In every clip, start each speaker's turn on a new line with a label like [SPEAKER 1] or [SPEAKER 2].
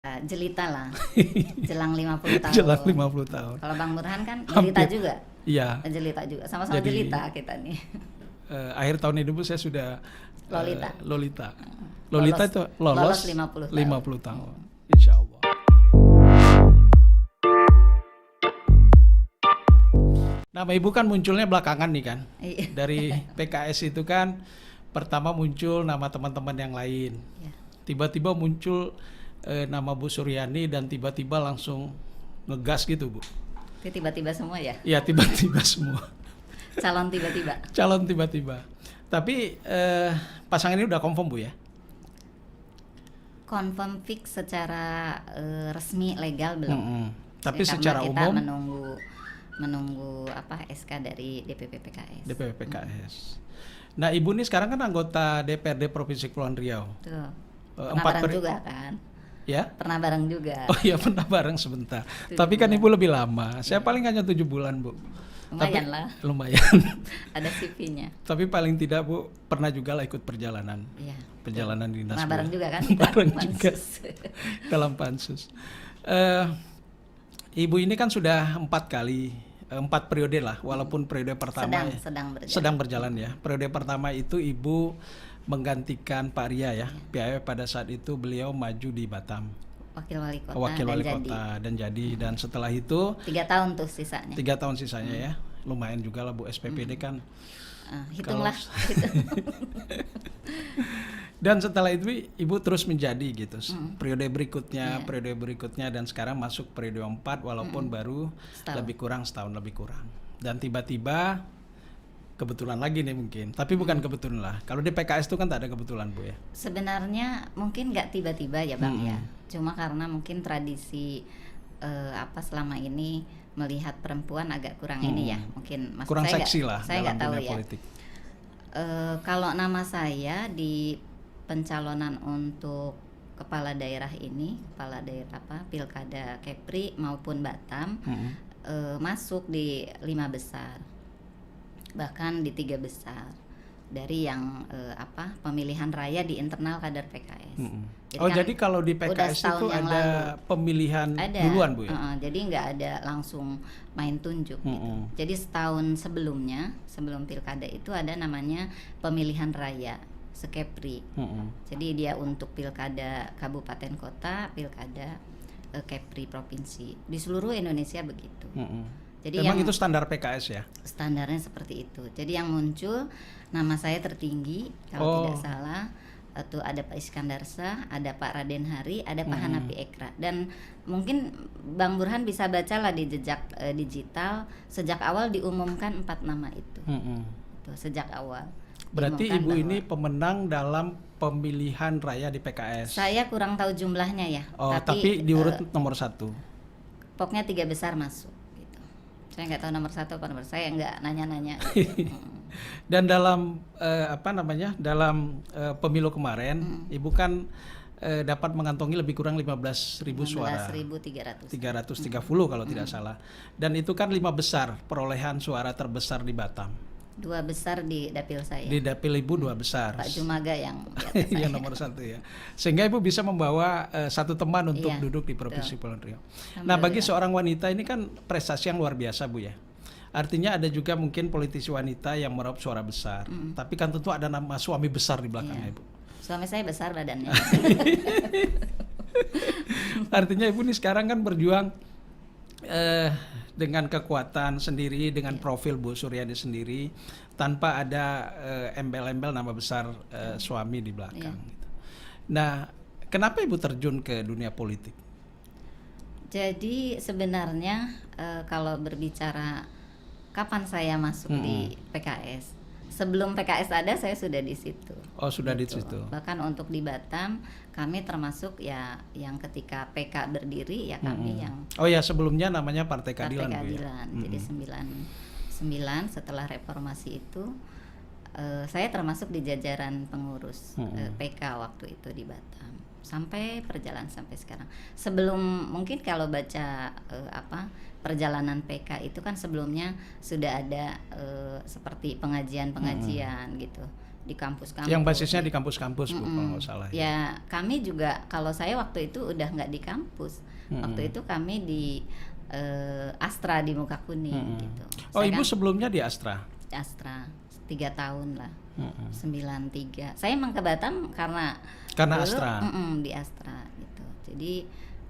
[SPEAKER 1] Jelita lah, jelang 50 tahun.
[SPEAKER 2] Jelang 50 tahun.
[SPEAKER 1] Kalau Bang Burhan kan jelita
[SPEAKER 2] Hampir.
[SPEAKER 1] juga,
[SPEAKER 2] Iya.
[SPEAKER 1] jelita juga, sama-sama
[SPEAKER 2] Jadi,
[SPEAKER 1] jelita kita nih.
[SPEAKER 2] Akhir tahun ini Bu saya sudah
[SPEAKER 1] Lolita.
[SPEAKER 2] Lolita.
[SPEAKER 1] Lolos-
[SPEAKER 2] Lolita itu
[SPEAKER 1] lolos
[SPEAKER 2] lolos
[SPEAKER 1] 50 tahun.
[SPEAKER 2] 50 tahun. Insya Allah. Nama Ibu kan munculnya belakangan nih kan.
[SPEAKER 1] Iya.
[SPEAKER 2] Dari PKS itu kan pertama muncul nama teman-teman yang lain.
[SPEAKER 1] Ya.
[SPEAKER 2] Tiba-tiba muncul nama Bu Suryani dan tiba-tiba langsung ngegas gitu Bu.
[SPEAKER 1] Itu tiba-tiba semua ya,
[SPEAKER 2] Ya tiba-tiba semua.
[SPEAKER 1] calon tiba-tiba.
[SPEAKER 2] Calon tiba-tiba. Tapi pasangan ini udah confirm Bu ya?
[SPEAKER 1] Confirm fix secara resmi legal belum.
[SPEAKER 2] Mm-mm. Tapi
[SPEAKER 1] Karena
[SPEAKER 2] secara
[SPEAKER 1] kita
[SPEAKER 2] umum
[SPEAKER 1] menunggu apa SK dari DPP PKS.
[SPEAKER 2] DPP PKS. Nah Ibu ini sekarang kan anggota DPRD Provinsi Kepulauan Riau.
[SPEAKER 1] Tuh. Pernah
[SPEAKER 2] 4
[SPEAKER 1] bareng
[SPEAKER 2] peri-
[SPEAKER 1] juga kan?
[SPEAKER 2] Ya?
[SPEAKER 1] Pernah bareng juga.
[SPEAKER 2] Oh iya pernah bareng sebentar.
[SPEAKER 1] 7
[SPEAKER 2] Tapi kan
[SPEAKER 1] bulan.
[SPEAKER 2] Ibu lebih lama. Saya paling hanya 7 bulan Bu.
[SPEAKER 1] Lumayan lah,
[SPEAKER 2] Lumayan.
[SPEAKER 1] ada CV-nya.
[SPEAKER 2] Tapi paling tidak Bu pernah juga lah ikut perjalanan.
[SPEAKER 1] Iya.
[SPEAKER 2] Perjalanan dinas.
[SPEAKER 1] Pernah
[SPEAKER 2] Bu.
[SPEAKER 1] bareng juga kan?
[SPEAKER 2] Bareng
[SPEAKER 1] Pansus.
[SPEAKER 2] juga. Dalam pansus. Ibu ini kan sudah 4 kali, 4 periode lah. Walaupun periode pertama
[SPEAKER 1] sedang berjalan.
[SPEAKER 2] berjalan ya. Periode pertama itu Ibu menggantikan Pak Ria ya. PAW pada saat itu beliau maju di Batam.
[SPEAKER 1] Wakil wali kota
[SPEAKER 2] Wakil
[SPEAKER 1] dan
[SPEAKER 2] wali
[SPEAKER 1] jadi.
[SPEAKER 2] kota dan jadi, dan setelah itu
[SPEAKER 1] 3 tahun tuh sisanya.
[SPEAKER 2] 3 tahun sisanya ya. Lumayan juga lah Bu, SPPD kan.
[SPEAKER 1] Hitunglah.
[SPEAKER 2] Dan setelah itu Ibu terus menjadi gitu. Periode berikutnya dan sekarang masuk periode 4 walaupun baru setahun lebih kurang. Dan tiba-tiba kebetulan lagi nih mungkin. Tapi bukan kebetulan lah. Kalau di PKS itu kan tak ada kebetulan Bu ya.
[SPEAKER 1] Sebenarnya mungkin nggak tiba-tiba ya Bang ya. Cuma karena mungkin tradisi selama ini melihat perempuan agak kurang ini ya. Mungkin maksud
[SPEAKER 2] Kurang
[SPEAKER 1] saya
[SPEAKER 2] seksi
[SPEAKER 1] nggak-
[SPEAKER 2] lah
[SPEAKER 1] Saya
[SPEAKER 2] dalam
[SPEAKER 1] nggak tahu
[SPEAKER 2] dunia
[SPEAKER 1] ya.
[SPEAKER 2] politik.
[SPEAKER 1] Kalau nama saya di pencalonan untuk kepala daerah ini, kepala daerah Pilkada Kepri maupun Batam, masuk di 5 besar, bahkan di 3 besar dari yang pemilihan raya di internal kader PKS.
[SPEAKER 2] Jadi kalau di
[SPEAKER 1] udah
[SPEAKER 2] PKS
[SPEAKER 1] setahun
[SPEAKER 2] itu
[SPEAKER 1] yang
[SPEAKER 2] ada
[SPEAKER 1] lalu.
[SPEAKER 2] pemilihan
[SPEAKER 1] Ada,
[SPEAKER 2] duluan Bu ya?
[SPEAKER 1] jadi nggak ada langsung main tunjuk gitu. Jadi setahun sebelumnya, sebelum pilkada itu ada namanya pemilihan raya Sekepri. Jadi dia untuk pilkada kabupaten kota, pilkada Kepri provinsi. Di seluruh Indonesia begitu. Jadi
[SPEAKER 2] Memang
[SPEAKER 1] yang
[SPEAKER 2] itu standar PKS ya?
[SPEAKER 1] standarnya seperti itu. Jadi yang muncul nama saya tertinggi kalau tidak salah. Itu ada Pak Iskandar Shah, ada Pak Raden Hari, ada Pak Hanapi Ekra. Dan mungkin Bang Burhan bisa bacalah di jejak digital sejak awal diumumkan 4 nama itu. Tuh, sejak awal.
[SPEAKER 2] Berarti
[SPEAKER 1] diumumkan
[SPEAKER 2] Ibu
[SPEAKER 1] bahwa-
[SPEAKER 2] ini pemenang dalam pemilihan raya di PKS.
[SPEAKER 1] Saya kurang tahu jumlahnya ya.
[SPEAKER 2] Oh, tapi diurut nomor 1.
[SPEAKER 1] Pokoknya 3 besar masuk gitu. Saya nggak tahu nomor 1 apa nomor, saya nggak nanya-nanya.
[SPEAKER 2] Dan dalam dalam pemilu kemarin Ibu kan dapat mengantongi lebih kurang 15.000 suara.
[SPEAKER 1] 16.300.
[SPEAKER 2] 330 kalau tidak salah. Dan itu kan 5 besar perolehan suara terbesar di Batam.
[SPEAKER 1] 2 besar di dapil saya.
[SPEAKER 2] Di dapil Ibu 2 besar.
[SPEAKER 1] Pak Jumaga yang di atas saya.
[SPEAKER 2] Yang nomor 1 ya. Sehingga Ibu bisa membawa satu teman untuk
[SPEAKER 1] Iya,
[SPEAKER 2] duduk di Provinsi Kepulauan Riau. Nah,
[SPEAKER 1] Alhamdulillah.
[SPEAKER 2] bagi seorang wanita ini kan prestasi yang luar biasa Bu ya. Artinya ada juga mungkin politisi wanita yang meraup suara besar. Tapi kan tentu ada nama suami besar di belakangnya
[SPEAKER 1] Iya.
[SPEAKER 2] Ibu.
[SPEAKER 1] Suami saya besar badannya.
[SPEAKER 2] Artinya Ibu ini sekarang kan berjuang dengan kekuatan sendiri, dengan profil Bu Suryani sendiri, tanpa ada embel-embel nama besar suami di belakang. Gitu. Nah, kenapa Ibu terjun ke dunia politik?
[SPEAKER 1] Jadi sebenarnya kalau berbicara kapan saya masuk di PKS, sebelum PKS ada saya sudah di situ.
[SPEAKER 2] Oh, sudah di
[SPEAKER 1] Gitu.
[SPEAKER 2] situ.
[SPEAKER 1] Bahkan untuk di Batam kami termasuk ya yang ketika PK berdiri ya kami yang
[SPEAKER 2] Oh ya, sebelumnya namanya Partai
[SPEAKER 1] Partai
[SPEAKER 2] Keadilan Bu ya.
[SPEAKER 1] Keadilan. Jadi 99 setelah reformasi itu saya termasuk di jajaran pengurus PK waktu itu di Batam. Sampai perjalanan sampai sekarang. Sebelum mungkin kalau baca perjalanan PK itu kan sebelumnya sudah ada seperti pengajian gitu. di kampus-kampus.
[SPEAKER 2] Yang basisnya di kampus-kampus Bu, kalau nggak salah.
[SPEAKER 1] Ya kami juga, kalau saya waktu itu udah nggak di kampus. Waktu itu kami di Astra di Muka Kuning gitu.
[SPEAKER 2] Oh,
[SPEAKER 1] Saya
[SPEAKER 2] Ibu
[SPEAKER 1] kan
[SPEAKER 2] sebelumnya di Astra?
[SPEAKER 1] Astra 3 tahun lah. 93. Saya emang ke Batam karena dulu,
[SPEAKER 2] Astra.
[SPEAKER 1] Di Astra gitu. Jadi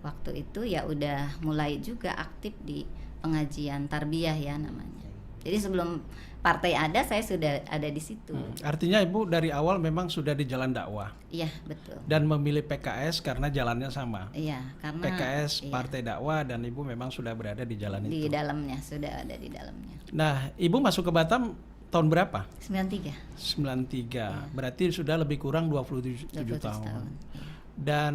[SPEAKER 1] waktu itu ya udah mulai juga aktif di pengajian tarbiyah ya namanya. Jadi sebelum partai ada, saya sudah ada di situ.
[SPEAKER 2] Artinya Ibu dari awal memang sudah di jalan dakwah.
[SPEAKER 1] Iya, betul.
[SPEAKER 2] Dan memilih PKS karena jalannya sama.
[SPEAKER 1] Iya, karena
[SPEAKER 2] PKS partai dakwah dan Ibu memang sudah berada di jalan
[SPEAKER 1] di
[SPEAKER 2] itu.
[SPEAKER 1] dalamnya, sudah ada di dalamnya.
[SPEAKER 2] Nah, Ibu masuk ke Batam tahun berapa?
[SPEAKER 1] 93.
[SPEAKER 2] 93. Berarti sudah lebih kurang 27 tahun. Dan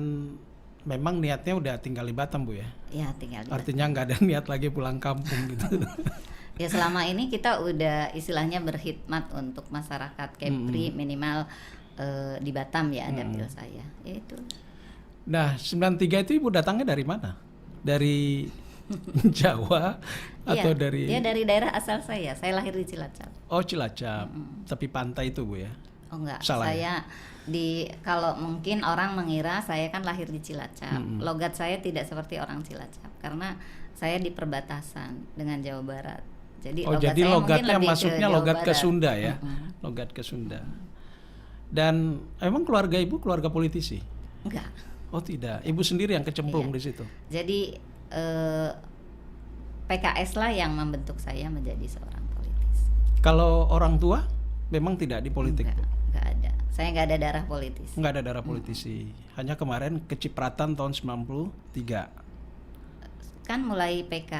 [SPEAKER 2] memang niatnya udah tinggal di Batam Bu ya?
[SPEAKER 1] Iya, tinggal di
[SPEAKER 2] Artinya nggak ada niat lagi pulang kampung gitu.
[SPEAKER 1] Ya selama ini kita udah istilahnya berkhidmat untuk masyarakat Kepri minimal di Batam ya dapil saya. Ya itu.
[SPEAKER 2] Nah, 93 itu Ibu datangnya dari mana? Dari Jawa atau dari?
[SPEAKER 1] Dia dari daerah asal saya. Saya lahir di Cilacap.
[SPEAKER 2] Oh, Cilacap. Tepi pantai itu Bu ya?
[SPEAKER 1] Oh enggak,
[SPEAKER 2] Salah
[SPEAKER 1] saya kalau mungkin orang mengira saya kan lahir di Cilacap. Logat saya tidak seperti orang Cilacap karena saya di perbatasan dengan Jawa Barat. Jadi
[SPEAKER 2] jadi
[SPEAKER 1] saya
[SPEAKER 2] logatnya
[SPEAKER 1] mungkin
[SPEAKER 2] masuknya
[SPEAKER 1] ke
[SPEAKER 2] logat ke
[SPEAKER 1] Barat.
[SPEAKER 2] Sunda ya? Logat ke Sunda. Dan emang keluarga Ibu keluarga politisi?
[SPEAKER 1] Enggak.
[SPEAKER 2] Oh tidak, Ibu sendiri yang kecemplung di situ?
[SPEAKER 1] Jadi PKS lah yang membentuk saya menjadi seorang politisi.
[SPEAKER 2] Kalau orang tua memang tidak di politik?
[SPEAKER 1] Enggak ada. Saya enggak ada darah politis.
[SPEAKER 2] Enggak ada darah politisi. Hanya kemarin kecipratan tahun 93.
[SPEAKER 1] Kan mulai PK.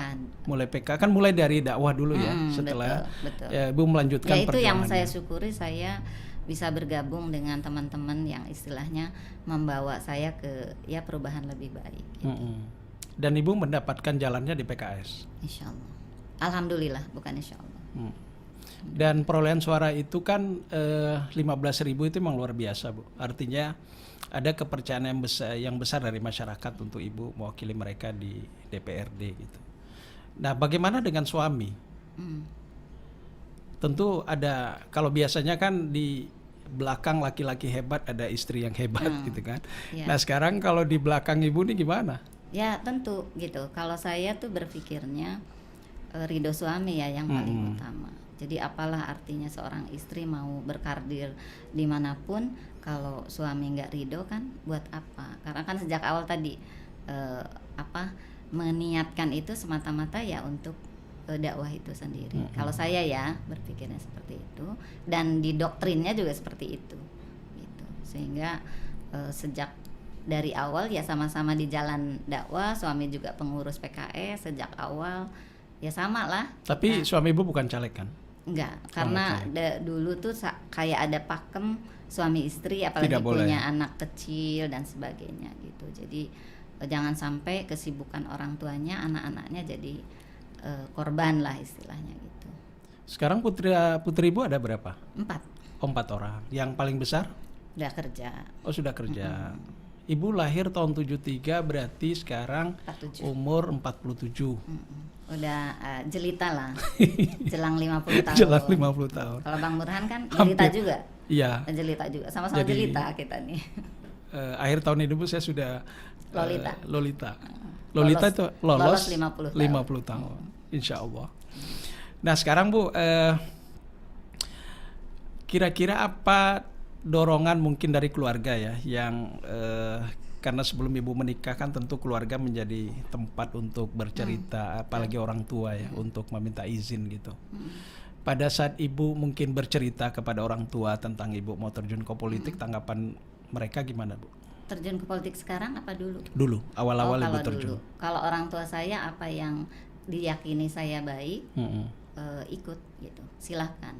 [SPEAKER 2] Mulai PK kan mulai dari dakwah dulu ya. Setelah
[SPEAKER 1] betul.
[SPEAKER 2] Ya, Ibu melanjutkan
[SPEAKER 1] ya itu yang
[SPEAKER 2] perjuangannya.
[SPEAKER 1] saya syukuri, saya bisa bergabung dengan teman-teman yang istilahnya membawa saya ke ya perubahan lebih baik gitu.
[SPEAKER 2] Dan Ibu mendapatkan jalannya di PKS?
[SPEAKER 1] Insya Allah. Alhamdulillah, bukan insya Allah.
[SPEAKER 2] Dan perolehan suara itu kan 15.000 itu memang luar biasa Bu. Artinya ada kepercayaan yang besar dari masyarakat untuk Ibu mewakili mereka di DPRD gitu. Nah, bagaimana dengan suami? Tentu ada, kalau biasanya kan di belakang laki-laki hebat ada istri yang hebat gitu kan.
[SPEAKER 1] Ya.
[SPEAKER 2] Nah, sekarang kalau di belakang Ibu nih gimana?
[SPEAKER 1] Ya tentu gitu. Kalau saya tuh berpikirnya ridho suami ya yang paling utama. Jadi apalah artinya seorang istri mau berkarir dimanapun kalau suami nggak ridho kan buat apa? Karena kan sejak awal tadi meniatkan itu semata-mata ya untuk dakwah itu sendiri. Kalau saya ya berpikirnya seperti itu dan di doktrinnya juga seperti itu. Gitu. Sehingga sejak dari awal ya sama-sama di jalan dakwah, suami juga pengurus PKS sejak awal ya sama lah.
[SPEAKER 2] Tapi suami Ibu bukan caleg kan?
[SPEAKER 1] Enggak, karena dulu tuh kayak ada pakem suami istri apalagi punya anak kecil dan sebagainya gitu. Jadi jangan sampai kesibukan orang tuanya, anak-anaknya jadi korban lah istilahnya gitu.
[SPEAKER 2] Sekarang putri Ibu ada berapa?
[SPEAKER 1] 4.
[SPEAKER 2] Oh, 4 orang. Yang paling besar?
[SPEAKER 1] Udah kerja.
[SPEAKER 2] Oh, sudah kerja. Ibu lahir tahun 73 berarti sekarang
[SPEAKER 1] 47.
[SPEAKER 2] umur 47.
[SPEAKER 1] Udah jelita lah. Jelang 50 tahun.
[SPEAKER 2] Jelang 50 tahun.
[SPEAKER 1] Kalau Bang Burhan kan jelita juga.
[SPEAKER 2] Iya.
[SPEAKER 1] Jelita juga. Sama-sama jelita kita nih.
[SPEAKER 2] Akhir tahun ini Bu saya sudah
[SPEAKER 1] Lolita.
[SPEAKER 2] Lolita itu lolos
[SPEAKER 1] 50
[SPEAKER 2] tahun. Insya Allah. Nah, sekarang Bu kira-kira apa dorongan mungkin dari keluarga ya yang karena sebelum Ibu menikah kan tentu keluarga menjadi tempat untuk bercerita, apalagi orang tua ya, untuk meminta izin gitu. Pada saat Ibu mungkin bercerita kepada orang tua tentang Ibu mau terjun ke politik, tanggapan mereka gimana Bu?
[SPEAKER 1] Terjun ke politik sekarang apa dulu?
[SPEAKER 2] Dulu, awal-awal Ibu
[SPEAKER 1] kalau
[SPEAKER 2] terjun.
[SPEAKER 1] Dulu. Kalau orang tua saya apa yang diyakini saya baik, ikut gitu, silahkan.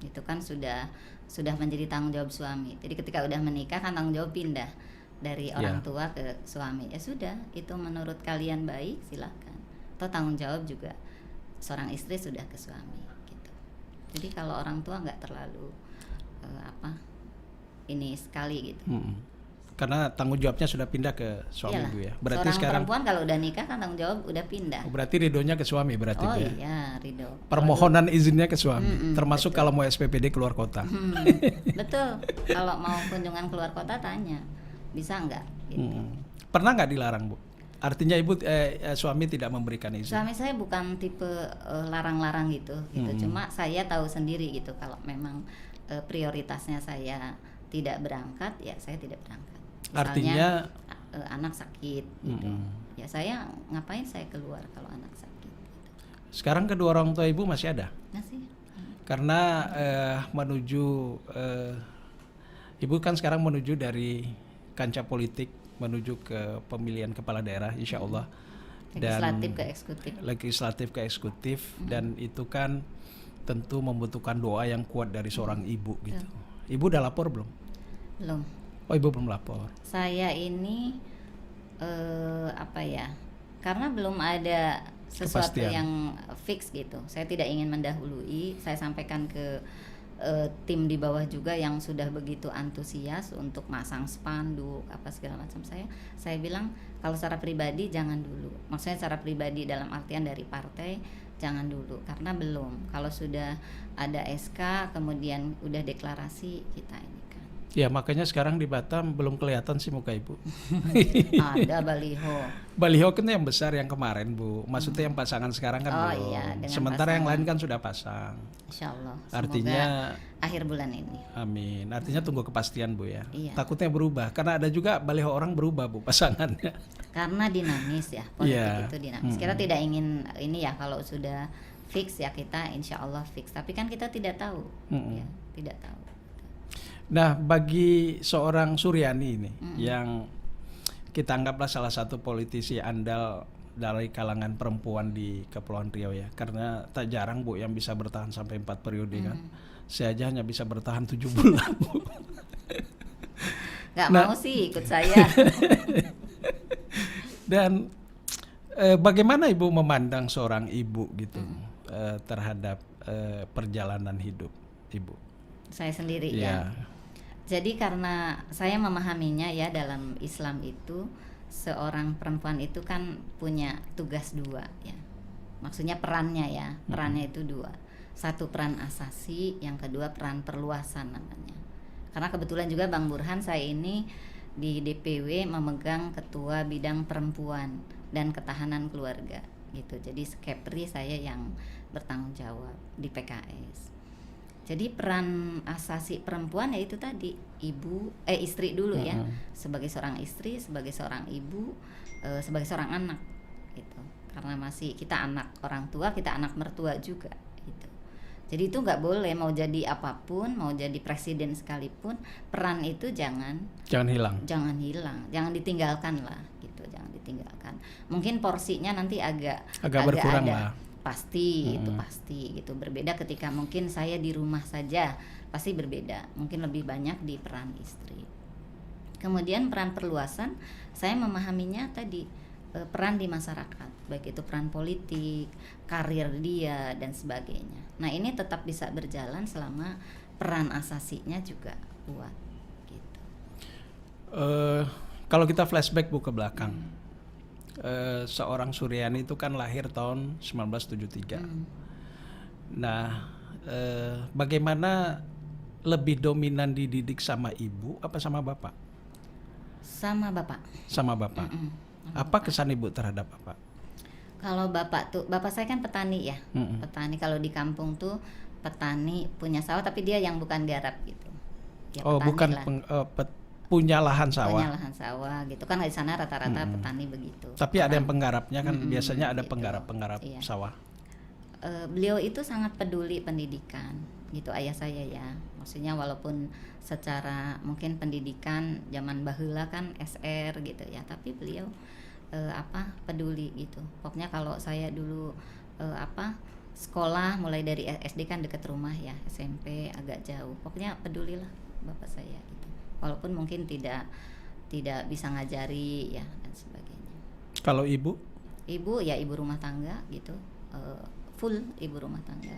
[SPEAKER 1] Itu kan sudah menjadi tanggung jawab suami. Jadi ketika udah menikah kan tanggung jawab pindah dari orang tua ke suami. Ya sudah, itu menurut kalian baik, silahkan. Atau tanggung jawab juga seorang istri sudah ke suami gitu. Jadi kalau orang tua nggak terlalu ini sekali gitu.
[SPEAKER 2] Karena tanggung jawabnya sudah pindah ke suami
[SPEAKER 1] Iyalah,
[SPEAKER 2] Bu ya. Berarti
[SPEAKER 1] seorang
[SPEAKER 2] sekarang
[SPEAKER 1] perempuan kalau udah nikah kan tanggung jawab udah pindah.
[SPEAKER 2] berarti ridhonya ke suami berarti
[SPEAKER 1] Oh
[SPEAKER 2] Bu ya.
[SPEAKER 1] iya, ridho.
[SPEAKER 2] Permohonan izinnya ke suami, termasuk kalau mau SPPD keluar kota.
[SPEAKER 1] Betul. Kalau mau kunjungan keluar kota tanya, bisa nggak? Gitu.
[SPEAKER 2] Pernah nggak dilarang Bu? Artinya ibu suami tidak memberikan izin.
[SPEAKER 1] Suami saya bukan tipe larang-larang gitu. Cuma saya tahu sendiri gitu kalau memang prioritasnya saya tidak berangkat, ya saya tidak berangkat. Misalnya,
[SPEAKER 2] Artinya
[SPEAKER 1] anak sakit gitu. Ya saya ngapain saya keluar kalau anak sakit gitu.
[SPEAKER 2] Sekarang kedua orang tua ibu masih ada?
[SPEAKER 1] Masih.
[SPEAKER 2] Karena menuju ibu kan sekarang menuju dari kancah politik menuju ke pemilihan kepala daerah insya Allah.
[SPEAKER 1] Legislatif ke eksekutif.
[SPEAKER 2] Legislatif ke eksekutif dan itu kan tentu membutuhkan doa yang kuat dari seorang ibu gitu. Ibu udah lapor belum?
[SPEAKER 1] Belum.
[SPEAKER 2] Oh ibu belum lapor.
[SPEAKER 1] Saya ini apa ya? Karena belum ada sesuatu
[SPEAKER 2] Kepastian.
[SPEAKER 1] yang fix gitu. Saya tidak ingin mendahului. Saya sampaikan ke tim di bawah juga yang sudah begitu antusias untuk masang spanduk apa segala macam. Saya bilang kalau secara pribadi jangan dulu. Maksudnya secara pribadi dalam artian dari partai jangan dulu karena belum. Kalau sudah ada SK kemudian udah deklarasi kita ini kan.
[SPEAKER 2] Ya makanya sekarang di Batam belum kelihatan sih muka ibu.
[SPEAKER 1] Ada baliho.
[SPEAKER 2] Baliho kan yang besar yang kemarin Bu. Maksudnya yang pasangan sekarang kan
[SPEAKER 1] Oh
[SPEAKER 2] belum.
[SPEAKER 1] iya, dengan
[SPEAKER 2] Sementara yang
[SPEAKER 1] pasangan.
[SPEAKER 2] lain kan sudah pasang.
[SPEAKER 1] Insya Allah.
[SPEAKER 2] Artinya
[SPEAKER 1] akhir bulan ini.
[SPEAKER 2] amin. Artinya tunggu kepastian Bu ya.
[SPEAKER 1] Iya.
[SPEAKER 2] Takutnya berubah karena ada juga baliho orang berubah Bu pasangannya.
[SPEAKER 1] Karena dinamis ya, politik
[SPEAKER 2] Iya.
[SPEAKER 1] itu dinamis. Kita tidak ingin ini ya kalau sudah fix ya kita insya Allah fix. Tapi kan kita tidak tahu, ya, tidak tahu.
[SPEAKER 2] Nah, bagi seorang Suryani ini yang kita anggaplah salah satu politisi andal dari kalangan perempuan di Kepulauan Riau ya. Karena tak jarang Bu yang bisa bertahan sampai 4 periode kan. Saya aja hanya bisa bertahan 7 bulan Bu.
[SPEAKER 1] Gak mau sih ikut saya.
[SPEAKER 2] Dan bagaimana Ibu memandang seorang ibu gitu terhadap perjalanan hidup Ibu?
[SPEAKER 1] Saya sendiri
[SPEAKER 2] Ya.
[SPEAKER 1] ya. Jadi karena saya memahaminya ya dalam Islam itu seorang perempuan itu kan punya tugas dua ya. Maksudnya perannya ya, perannya itu dua. Satu peran asasi, yang kedua peran perluasan namanya. Karena kebetulan juga Bang Burhan saya ini di DPW memegang ketua bidang perempuan dan ketahanan keluarga gitu. Jadi Kepri saya yang bertanggung jawab di PKS. Jadi peran asasi perempuan yaitu tadi istri dulu ya, sebagai seorang istri, sebagai seorang ibu, sebagai seorang anak gitu. Karena masih kita anak orang tua, kita anak mertua juga gitu. Jadi itu nggak boleh mau jadi apapun, mau jadi presiden sekalipun, peran itu jangan
[SPEAKER 2] hilang.
[SPEAKER 1] Jangan hilang, jangan ditinggalkan lah gitu, jangan ditinggalkan. Mungkin porsinya nanti agak
[SPEAKER 2] berkurang
[SPEAKER 1] ada.
[SPEAKER 2] lah.
[SPEAKER 1] Pasti itu pasti gitu. Berbeda ketika mungkin saya di rumah saja, pasti berbeda. Mungkin lebih banyak di peran istri. Kemudian peran perluasan, saya memahaminya tadi peran di masyarakat, baik itu peran politik, karir dia dan sebagainya. Nah, ini tetap bisa berjalan selama peran asasinya juga kuat gitu.
[SPEAKER 2] Kalau kita flashback Bu ke belakang. Seorang Suryani itu kan lahir tahun 1973. Nah, bagaimana lebih dominan dididik sama ibu apa sama bapak?
[SPEAKER 1] Sama bapak.
[SPEAKER 2] Sama bapak. Apa kesan ibu terhadap bapak?
[SPEAKER 1] Kalau bapak saya kan petani ya. Petani kalau di kampung tuh petani punya sawah tapi dia yang bukan garap gitu. Ya,
[SPEAKER 2] bukan punya lahan sawah.
[SPEAKER 1] Punya lahan sawah gitu kan, di sana rata-rata petani begitu.
[SPEAKER 2] Tapi ada yang penggarapnya kan, biasanya ada
[SPEAKER 1] gitu.
[SPEAKER 2] penggarap
[SPEAKER 1] Iya.
[SPEAKER 2] sawah.
[SPEAKER 1] Beliau itu sangat peduli pendidikan gitu, ayah saya ya. Maksudnya walaupun secara mungkin pendidikan zaman baheula kan SR gitu ya, tapi beliau peduli gitu. Pokoknya kalau saya dulu sekolah mulai dari SD kan dekat rumah ya, SMP agak jauh. Pokoknya pedulilah bapak saya gitu. Walaupun mungkin tidak bisa ngajari ya dan sebagainya.
[SPEAKER 2] Kalau ibu?
[SPEAKER 1] Ibu ya ibu rumah tangga gitu, full ibu rumah tangga.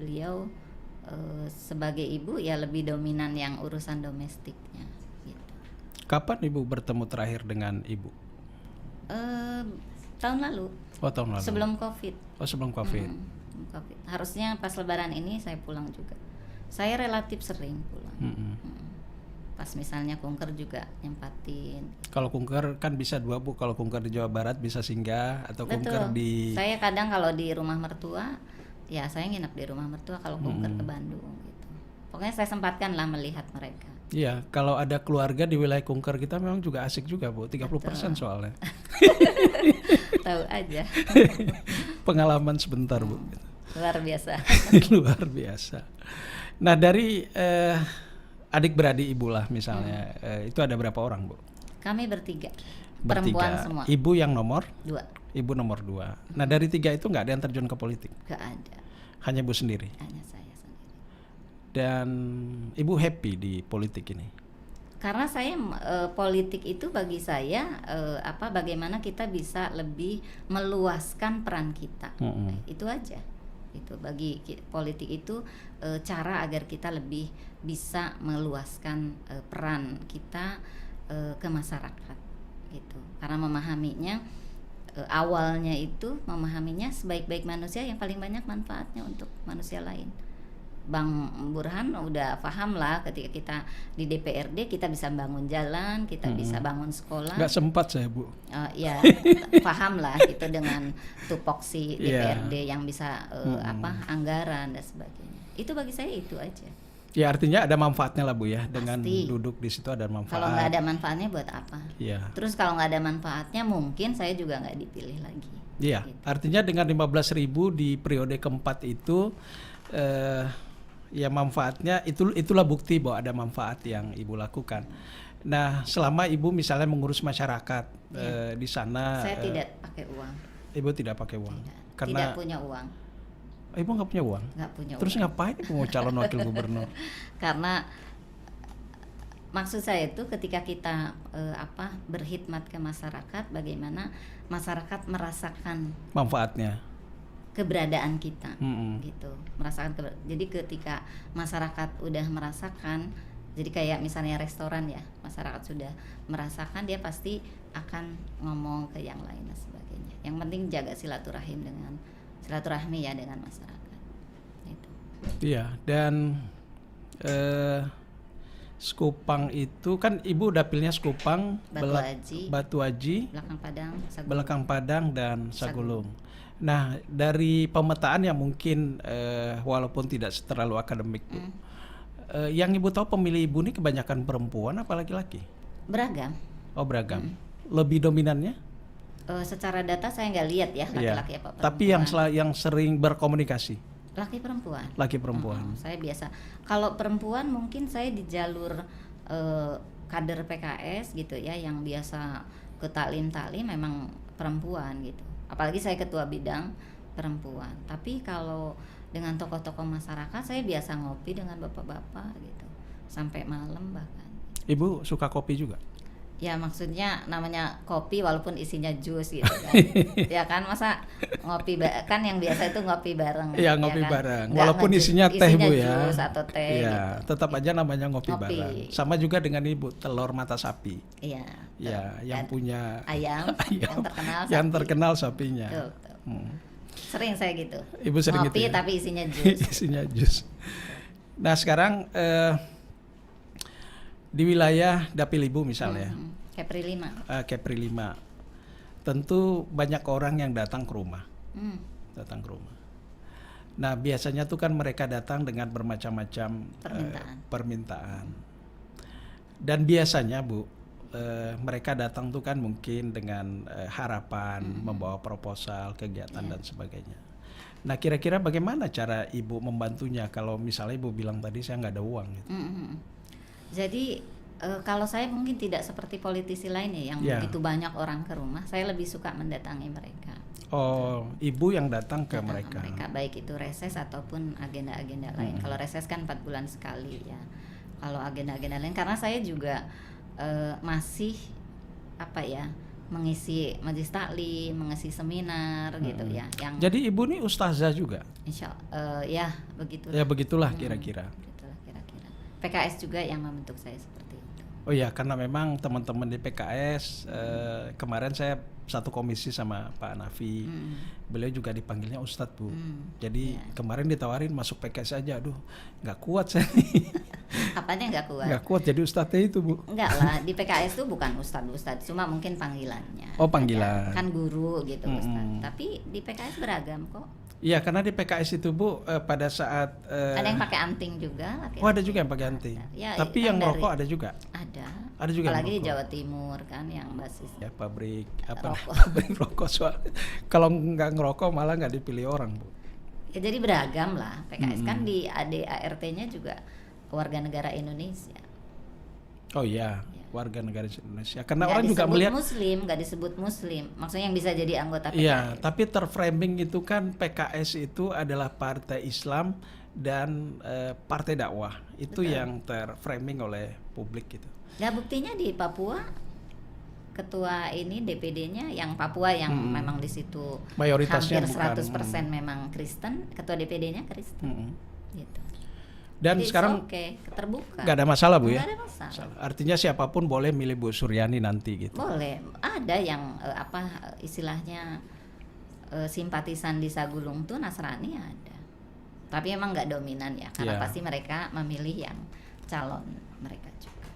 [SPEAKER 1] Beliau sebagai ibu ya lebih dominan yang urusan domestiknya gitu.
[SPEAKER 2] Kapan Ibu bertemu terakhir dengan Ibu?
[SPEAKER 1] Tahun lalu.
[SPEAKER 2] Oh, tahun lalu.
[SPEAKER 1] Sebelum COVID.
[SPEAKER 2] Oh, sebelum COVID.
[SPEAKER 1] COVID. Harusnya pas Lebaran ini saya pulang juga. Saya relatif sering pulang. Pas misalnya kunker juga nyempatin.
[SPEAKER 2] Kalau kunker kan bisa 2 Bu. Kalau kunker di Jawa Barat bisa singgah atau kunker di.
[SPEAKER 1] Saya kadang kalau di rumah mertua, ya saya nginep di rumah mertua. Kalau kunker ke Bandung gitu. Pokoknya saya sempatkan lah melihat mereka.
[SPEAKER 2] Iya, kalau ada keluarga di wilayah kunker kita memang juga asik juga Bu, 30% soalnya.
[SPEAKER 1] Tahu aja.
[SPEAKER 2] Pengalaman sebentar Bu.
[SPEAKER 1] Luar biasa.
[SPEAKER 2] Luar biasa. Nah dari adik beradik Ibu lah misalnya, itu ada berapa orang Bu?
[SPEAKER 1] Kami bertiga. Perempuan semua.
[SPEAKER 2] Ibu yang nomor?
[SPEAKER 1] 2.
[SPEAKER 2] Ibu nomor 2. Nah dari 3 itu nggak ada yang terjun ke politik?
[SPEAKER 1] Nggak ada.
[SPEAKER 2] Hanya Ibu sendiri?
[SPEAKER 1] Hanya saya sendiri.
[SPEAKER 2] Dan Ibu happy di politik ini?
[SPEAKER 1] Karena saya politik itu bagi saya bagaimana kita bisa lebih meluaskan peran kita. Itu aja. Itu bagi politik itu cara agar kita lebih bisa meluaskan peran kita ke masyarakat gitu. Karena memahaminya awalnya itu memahaminya sebaik-baik manusia yang paling banyak manfaatnya untuk manusia lain. Bang Burhan udah paham lah ketika kita di DPRD kita bisa bangun jalan, kita bisa bangun sekolah.
[SPEAKER 2] Nggak sempat saya Bu.
[SPEAKER 1] Ya paham lah itu dengan tupoksi DPRD yang bisa anggaran dan sebagainya. Itu bagi saya itu aja.
[SPEAKER 2] Ya artinya ada manfaatnya lah Bu ya. Dengan
[SPEAKER 1] Pasti.
[SPEAKER 2] duduk di situ ada manfaat.
[SPEAKER 1] Kalau nggak ada manfaatnya buat apa?
[SPEAKER 2] Iya.
[SPEAKER 1] Terus kalau nggak ada manfaatnya mungkin saya juga nggak dipilih lagi.
[SPEAKER 2] Iya.
[SPEAKER 1] Gitu.
[SPEAKER 2] Artinya dengan 15.000 di periode keempat itu ya manfaatnya itulah bukti bahwa ada manfaat yang Ibu lakukan. Nah, selama Ibu misalnya mengurus masyarakat di sana,
[SPEAKER 1] saya tidak pakai uang.
[SPEAKER 2] Ibu tidak pakai uang,
[SPEAKER 1] tidak punya uang.
[SPEAKER 2] Ibu nggak punya uang.
[SPEAKER 1] Nggak punya.
[SPEAKER 2] Terus
[SPEAKER 1] uang.
[SPEAKER 2] ngapain Ibu mau calon wakil gubernur?
[SPEAKER 1] Karena maksud saya itu ketika kita berkhidmat ke masyarakat, bagaimana masyarakat merasakan
[SPEAKER 2] manfaatnya.
[SPEAKER 1] Keberadaan kita gitu, merasakan jadi ketika masyarakat udah merasakan, jadi kayak misalnya restoran ya, masyarakat sudah merasakan, dia pasti akan ngomong ke yang lain dan sebagainya. Yang penting jaga silaturahmi ya dengan masyarakat itu. Iya,
[SPEAKER 2] dan Sekupang itu kan Ibu dapilnya Sekupang, Batu Aji, Belakang Padang dan Sagulung. Nah, dari pemetaan yang mungkin walaupun tidak terlalu akademik Bu, yang Ibu tahu pemilih Ibu ini kebanyakan perempuan apa laki-laki?
[SPEAKER 1] Beragam.
[SPEAKER 2] Oh beragam. Lebih dominannya?
[SPEAKER 1] Secara data saya nggak lihat ya laki-laki apa perempuan.
[SPEAKER 2] Tapi yang sering berkomunikasi?
[SPEAKER 1] Laki perempuan.
[SPEAKER 2] Laki perempuan.
[SPEAKER 1] Saya biasa. Kalau perempuan mungkin saya di jalur kader PKS gitu ya, yang biasa ke taklim memang perempuan gitu. Apalagi saya ketua bidang perempuan. Tapi kalau dengan tokoh-tokoh masyarakat saya biasa ngopi dengan bapak-bapak gitu sampai malam bahkan.
[SPEAKER 2] Ibu suka kopi juga?
[SPEAKER 1] Ya maksudnya namanya kopi walaupun isinya jus gitu kan. Ya kan, masa ngopi kan yang biasa itu ngopi bareng.
[SPEAKER 2] Iya ngopi
[SPEAKER 1] ya kan?
[SPEAKER 2] bareng. Walaupun isinya teh Bu ya.
[SPEAKER 1] Jus atau teh.
[SPEAKER 2] Iya,
[SPEAKER 1] gitu.
[SPEAKER 2] Tetap aja namanya ngopi bareng. Sama juga dengan Ibu telur mata sapi.
[SPEAKER 1] Iya.
[SPEAKER 2] Ya, yang punya
[SPEAKER 1] ayam
[SPEAKER 2] yang terkenal sapinya.
[SPEAKER 1] Betul. Sering saya gitu.
[SPEAKER 2] Ibu sering
[SPEAKER 1] ngopi
[SPEAKER 2] gitu ya?
[SPEAKER 1] Tapi isinya jus.
[SPEAKER 2] Isinya jus. Nah sekarang di wilayah dapil Ibu misalnya,
[SPEAKER 1] Kepri 5.
[SPEAKER 2] Kepri 5, tentu banyak orang yang datang ke rumah. Nah biasanya tuh kan mereka datang dengan bermacam-macam permintaan. Dan biasanya Bu, mereka datang tuh kan mungkin dengan harapan membawa proposal, kegiatan dan sebagainya. Nah kira-kira bagaimana cara Ibu membantunya kalau misalnya Ibu bilang tadi saya nggak ada uang gitu.
[SPEAKER 1] Jadi kalau saya mungkin tidak seperti politisi lainnya yang begitu banyak orang ke rumah, saya lebih suka mendatangi mereka.
[SPEAKER 2] Oh, Ibu yang datang ke mereka.
[SPEAKER 1] Baik itu reses ataupun agenda-agenda lain. Kalau reses kan 4 bulan sekali ya. Kalau agenda-agenda lain, karena saya juga masih mengisi majelis taklim, mengisi seminar gitu ya.
[SPEAKER 2] Jadi Ibu nih ustazah juga?
[SPEAKER 1] Ya begitu.
[SPEAKER 2] Ya begitulah kira-kira.
[SPEAKER 1] PKS juga yang membentuk saya seperti itu.
[SPEAKER 2] Oh ya, karena memang teman-teman di PKS kemarin saya satu komisi sama Pak Nafi, beliau juga dipanggilnya Ustadz Bu. Jadi kemarin ditawarin masuk PKS aja, aduh nggak kuat saya.
[SPEAKER 1] Apanya nggak kuat?
[SPEAKER 2] Nggak kuat jadi Ustadznya itu Bu.
[SPEAKER 1] Enggak lah, di PKS tuh bukan Ustadz, cuma mungkin panggilannya.
[SPEAKER 2] Oh panggilan.
[SPEAKER 1] Kan guru gitu Ustadz. Tapi di PKS beragam kok.
[SPEAKER 2] Iya, karena di PKS itu Bu pada saat
[SPEAKER 1] ada yang pakai anting juga.
[SPEAKER 2] Oh ada juga yang pakai anting. Ya, tapi yang ngerokok ada juga. Ada juga.
[SPEAKER 1] Apalagi di Jawa Timur kan yang basis.
[SPEAKER 2] Ya pabrik pabrik rokok soal. Kalau nggak ngerokok malah nggak dipilih orang Bu.
[SPEAKER 1] Ya jadi beragam lah. PKS kan di ADART-nya juga warga negara Indonesia.
[SPEAKER 2] Oh iya. Warga negara Indonesia. Karena orang juga melihat
[SPEAKER 1] nggak disebut Muslim. Maksudnya yang bisa jadi anggota PKS.
[SPEAKER 2] Iya, tapi terframing itu kan PKS itu adalah partai Islam dan partai dakwah. Itu betul. Yang terframing oleh publik gitu.
[SPEAKER 1] Nah buktinya di Papua ketua ini DPD-nya yang Papua yang memang di situ
[SPEAKER 2] mayoritasnya
[SPEAKER 1] hampir 100% memang Kristen, ketua DPD-nya Kristen. Gitu.
[SPEAKER 2] Dan
[SPEAKER 1] jadi
[SPEAKER 2] sekarang
[SPEAKER 1] terbuka.
[SPEAKER 2] Gak ada masalah Bu ya?
[SPEAKER 1] Gak ada masalah.
[SPEAKER 2] Artinya siapapun boleh milih Bu Suryani nanti gitu?
[SPEAKER 1] Boleh. Ada yang istilahnya simpatisan di Sagulung tuh Nasrani ada. Tapi emang gak dominan ya, karena pasti mereka memilih yang calon mereka juga.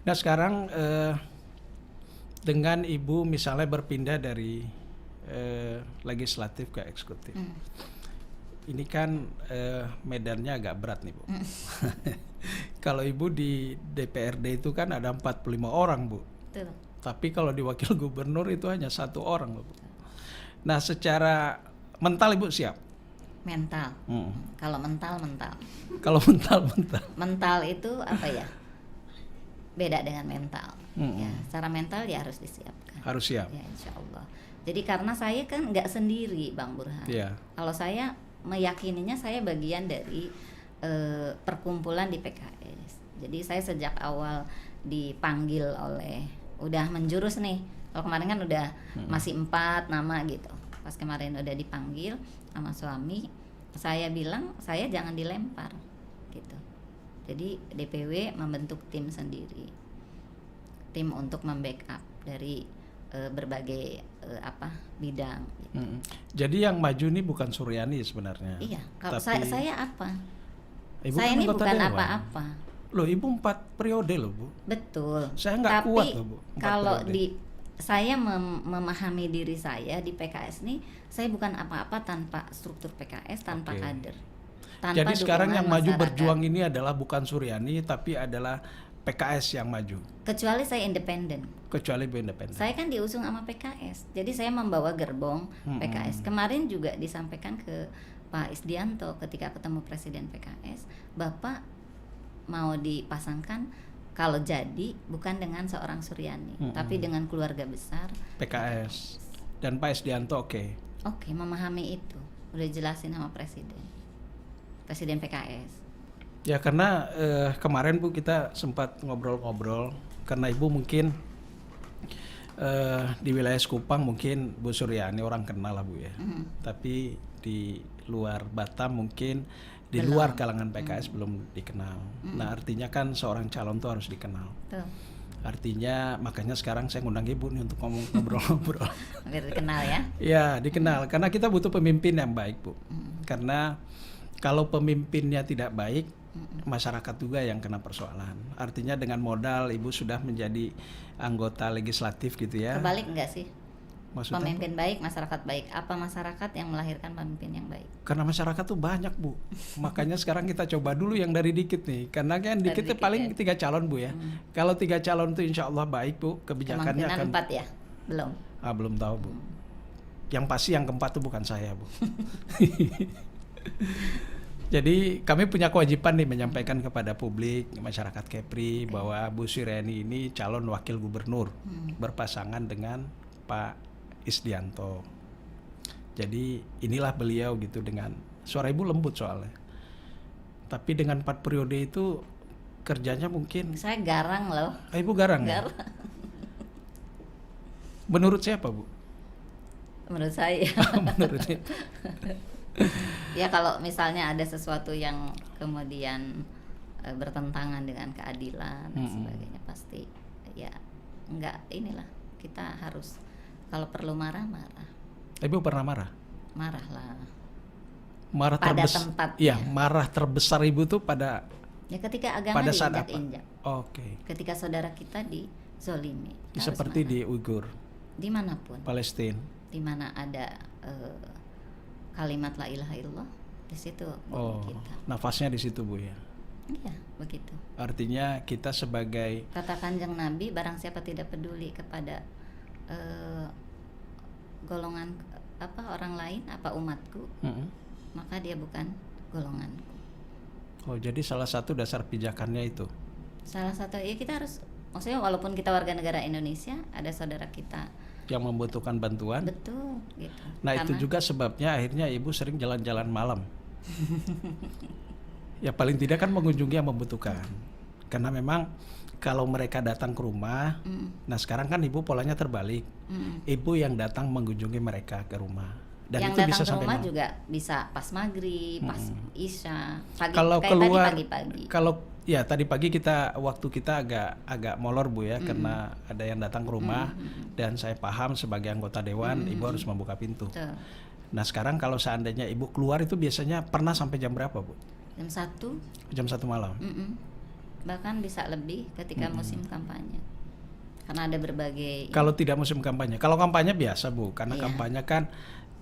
[SPEAKER 2] Nah sekarang dengan Ibu misalnya berpindah dari legislatif ke eksekutif. Ini kan medannya agak berat nih Bu. Kalau Ibu di DPRD itu kan ada 45 orang Bu.
[SPEAKER 1] Betul.
[SPEAKER 2] Tapi kalau di wakil gubernur itu hanya 1 orang Bu. Nah secara mental Ibu siap?
[SPEAKER 1] Mental. Kalau mental.
[SPEAKER 2] Kalau mental.
[SPEAKER 1] Mental itu apa ya? Beda dengan mental. Ya, secara mental ya harus disiapkan.
[SPEAKER 2] Harus siap.
[SPEAKER 1] Ya insya Allah. Jadi karena saya kan nggak sendiri Bang Burhan.
[SPEAKER 2] Yeah.
[SPEAKER 1] Kalau saya meyakininya saya bagian dari perkumpulan di PKS. Jadi saya sejak awal dipanggil udah menjurus nih. Kalau kemarin kan udah masih 4 nama gitu. Pas kemarin udah dipanggil sama suami, saya bilang saya jangan dilempar gitu. Jadi DPW membentuk tim sendiri. Tim untuk membackup dari berbagai bidang gitu.
[SPEAKER 2] Jadi yang maju ini bukan Suryani sebenarnya.
[SPEAKER 1] Iya, kalau saya apa?
[SPEAKER 2] Ibu
[SPEAKER 1] saya
[SPEAKER 2] kan
[SPEAKER 1] ini bukan
[SPEAKER 2] dewan.
[SPEAKER 1] apa-apa.
[SPEAKER 2] Loh, Ibu 4 periode loh Bu.
[SPEAKER 1] Betul.
[SPEAKER 2] Saya nggak kuat loh Bu.
[SPEAKER 1] Kalau saya memahami diri saya di PKS nih, saya bukan apa-apa tanpa struktur PKS, tanpa kader. Tanpa
[SPEAKER 2] jadi sekarang yang maju
[SPEAKER 1] masyarakat.
[SPEAKER 2] berjuang ini adalah bukan Suryani tapi adalah PKS yang maju.
[SPEAKER 1] Kecuali saya independen.
[SPEAKER 2] Kecuali independen.
[SPEAKER 1] Saya kan diusung sama PKS. Jadi saya membawa gerbong PKS. Kemarin juga disampaikan ke Pak Isdianto ketika ketemu Presiden PKS, Bapak mau dipasangkan kalau jadi bukan dengan seorang Suryani, tapi dengan keluarga besar
[SPEAKER 2] PKS. Dan Pak Isdianto Oke,
[SPEAKER 1] memahami itu. Udah jelasin sama Presiden PKS.
[SPEAKER 2] Ya karena kemarin Bu kita sempat ngobrol-ngobrol karena Ibu mungkin di wilayah Sekupang mungkin Bu Suryani orang kenal lah Bu ya. Tapi di luar Batam mungkin di luar kalangan PKS belum dikenal. Nah artinya kan seorang calon tuh harus dikenal.
[SPEAKER 1] Tuh.
[SPEAKER 2] Artinya makanya sekarang saya ngundang Ibu nih untuk ngobrol-ngobrol.
[SPEAKER 1] Biar dikenal ya?
[SPEAKER 2] Ya dikenal karena kita butuh pemimpin yang baik Bu. Karena kalau pemimpinnya tidak baik, masyarakat juga yang kena persoalan. Artinya dengan modal Ibu sudah menjadi anggota legislatif gitu ya.
[SPEAKER 1] Kebalik enggak sih?
[SPEAKER 2] Maksudnya
[SPEAKER 1] pemimpin baik, masyarakat baik. Apa masyarakat yang melahirkan pemimpin yang baik?
[SPEAKER 2] Karena masyarakat tuh banyak Bu. Makanya sekarang kita coba dulu yang dari dikit nih. Karena kan dikit itu paling 3 calon Bu ya. Kalau 3 calon tuh insya Allah baik Bu. Kebijakannya akan
[SPEAKER 1] 4 ya? Belum.
[SPEAKER 2] Belum tahu Bu. Yang pasti yang keempat tuh bukan saya Bu. Jadi kami punya kewajiban nih menyampaikan kepada publik, masyarakat Kepri bahwa Bu Suryani ini calon wakil gubernur berpasangan dengan Pak Isdianto. Jadi inilah beliau gitu dengan suara Ibu lembut soalnya. Tapi dengan 4 periode itu kerjanya mungkin.
[SPEAKER 1] Saya garang loh.
[SPEAKER 2] Ibu garang. Ya? Menurut siapa Bu?
[SPEAKER 1] Menurut saya.
[SPEAKER 2] Menurut saya.
[SPEAKER 1] Ya kalau misalnya ada sesuatu yang kemudian bertentangan dengan keadilan dan sebagainya, pasti ya enggak, inilah kita harus kalau perlu marah.
[SPEAKER 2] Ibu pernah marah?
[SPEAKER 1] Marahlah.
[SPEAKER 2] Marah
[SPEAKER 1] pada tempatnya.
[SPEAKER 2] Iya, marah terbesar Ibu tuh pada
[SPEAKER 1] ya ketika agama diinjak-injak.
[SPEAKER 2] Oke.
[SPEAKER 1] Ketika saudara kita dizolimi.
[SPEAKER 2] Seperti di Uighur.
[SPEAKER 1] Dimanapun.
[SPEAKER 2] Palestina.
[SPEAKER 1] Di mana ada kalimat la ilaha illallah, di situ kita.
[SPEAKER 2] Nafasnya di situ Bu ya.
[SPEAKER 1] Iya, begitu.
[SPEAKER 2] Artinya kita sebagai,
[SPEAKER 1] kata Kanjeng Nabi, barang siapa tidak peduli kepada golongan orang lain, umatku, maka dia bukan golonganku.
[SPEAKER 2] Oh, jadi salah satu dasar pijakannya itu.
[SPEAKER 1] Salah satu, ya kita harus, maksudnya walaupun kita warga negara Indonesia, ada saudara kita
[SPEAKER 2] yang membutuhkan bantuan.
[SPEAKER 1] Betul, gitu.
[SPEAKER 2] Nah, itu juga sebabnya akhirnya Ibu sering jalan-jalan malam. Ya paling tidak kan mengunjungi yang membutuhkan. Karena memang kalau mereka datang ke rumah, nah sekarang kan Ibu polanya terbalik. Ibu yang datang mengunjungi mereka ke rumah. Dan
[SPEAKER 1] yang
[SPEAKER 2] itu
[SPEAKER 1] datang
[SPEAKER 2] bisa
[SPEAKER 1] ke
[SPEAKER 2] sampai
[SPEAKER 1] rumah
[SPEAKER 2] malam.
[SPEAKER 1] juga bisa pas maghrib, pas isya, pagi,
[SPEAKER 2] kalau
[SPEAKER 1] kayak
[SPEAKER 2] keluar,
[SPEAKER 1] tadi pagi-pagi.
[SPEAKER 2] Kalau ya tadi pagi waktu kita agak molor Bu ya, karena ada yang datang ke rumah dan saya paham sebagai anggota dewan Ibu harus membuka pintu.
[SPEAKER 1] Betul.
[SPEAKER 2] Nah sekarang kalau seandainya Ibu keluar itu biasanya pernah sampai jam berapa Bu?
[SPEAKER 1] Jam 1.
[SPEAKER 2] Jam 1 malam.
[SPEAKER 1] Bahkan bisa lebih ketika musim kampanye. Karena ada berbagai.
[SPEAKER 2] Kalau tidak musim kampanye, kalau kampanye biasa Bu, karena kampanye kan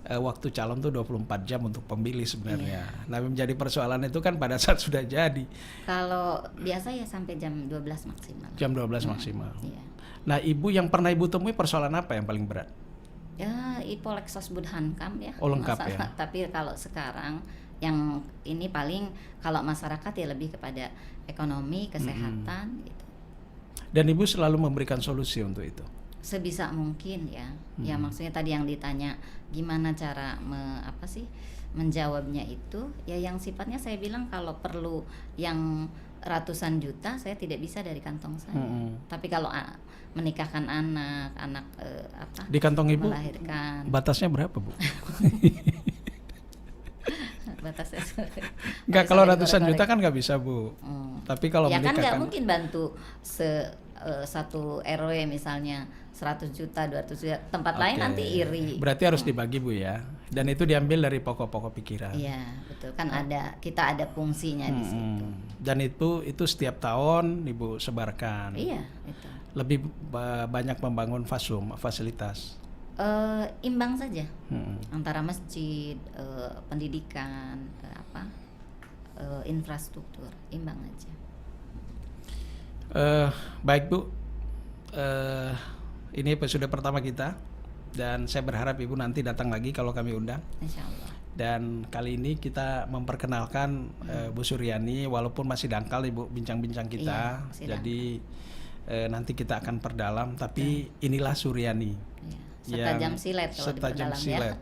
[SPEAKER 2] waktu calon tuh 24 jam untuk pemilih sebenarnya. Nah menjadi persoalan itu kan pada saat sudah jadi.
[SPEAKER 1] Kalau biasa ya sampai jam 12 maksimal.
[SPEAKER 2] Jam 12 maksimal.
[SPEAKER 1] Iya.
[SPEAKER 2] Nah Ibu yang pernah Ibu temui persoalan apa yang paling berat?
[SPEAKER 1] Ya Ipolexos Budhankam ya.
[SPEAKER 2] Oh lengkap ya.
[SPEAKER 1] Tapi kalau sekarang yang ini paling kalau masyarakat ya lebih kepada ekonomi, kesehatan gitu. Dan
[SPEAKER 2] Ibu selalu memberikan solusi untuk itu?
[SPEAKER 1] Sebisa mungkin ya. Ya maksudnya tadi yang ditanya gimana cara menjawabnya itu, ya yang sifatnya saya bilang kalau perlu yang ratusan juta saya tidak bisa dari kantong saya. Tapi kalau menikahkan anak
[SPEAKER 2] di kantong Ibu
[SPEAKER 1] melahirkan.
[SPEAKER 2] Batasnya berapa Bu?
[SPEAKER 1] Batasnya
[SPEAKER 2] enggak, kalau ratusan juta kan nggak bisa Bu. Tapi kalau
[SPEAKER 1] ya
[SPEAKER 2] menikahkan,
[SPEAKER 1] kan nggak mungkin bantu satu RW misalnya 100 juta 200 juta, tempat lain nanti iri.
[SPEAKER 2] Berarti harus dibagi Bu ya. Dan itu diambil dari pokok-pokok pikiran.
[SPEAKER 1] Iya betul, kan kita ada fungsinya di situ.
[SPEAKER 2] Dan itu setiap tahun Ibu sebarkan.
[SPEAKER 1] Iya itu.
[SPEAKER 2] Lebih banyak membangun fasilitas.
[SPEAKER 1] Imbang saja antara masjid, pendidikan, infrastruktur, imbang aja.
[SPEAKER 2] Baik Bu, ini episode pertama kita dan saya berharap Ibu nanti datang lagi kalau kami undang.
[SPEAKER 1] Insya Allah.
[SPEAKER 2] Dan kali ini kita memperkenalkan Bu Suryani, walaupun masih dangkal Ibu bincang-bincang kita.
[SPEAKER 1] Iya,
[SPEAKER 2] jadi nanti kita akan perdalam, tapi inilah Suryani.
[SPEAKER 1] Setajam silet kalau diperdalam ya.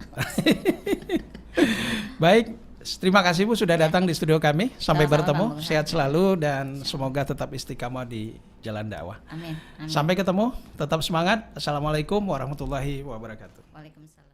[SPEAKER 2] Baik, terima kasih Bu sudah datang di studio kami. Sampai bertemu, sehat selalu dan semoga tetap istiqamah di jalan dakwah.
[SPEAKER 1] Amin.
[SPEAKER 2] Sampai ketemu, tetap semangat. Assalamualaikum warahmatullahi wabarakatuh.
[SPEAKER 1] Waalaikumsalam.